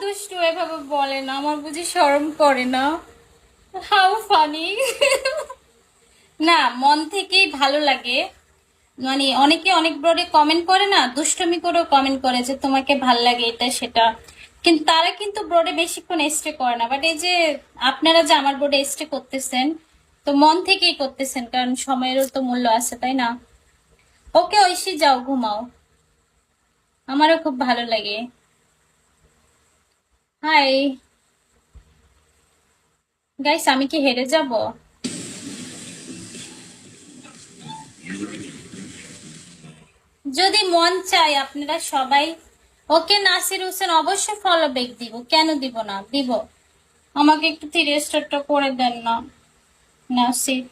দুষ্টু এভাবে বলে না, আমার বুঝি শরম করে না? How funny. না, মন থেকেই ভালো লাগে। মানে অনেকে অনেক ব্রডে কমেন্ট করে না, দুষ্টমি করেও কমেন্ট করে যে তোমাকে ভাল লাগে এটা সেটা, কিন্তু তারা কিন্তু ব্রডে বেশিক্ষণ স্টে করে না। বাট এই যে আপনারা যে আমার ব্রডে স্টে করতেছেন, তো মন থেকেই করতেছেন, কারণ সময়েরও তো মূল্য আছে, তাই না? ওকে ঐশী, যাও ঘুমাও, আমারও খুব ভালো লাগে। হাই গাইস, আমি কি হেরে যাব? যদি মন চায় আপনারা সবাই। ওকে নাসির হোসেন, অবশ্যই ফলো ব্যাক দিব, কেন দিব না, দিব। আমাকে একটু 3 স্টারটা করে দেন না নাসির।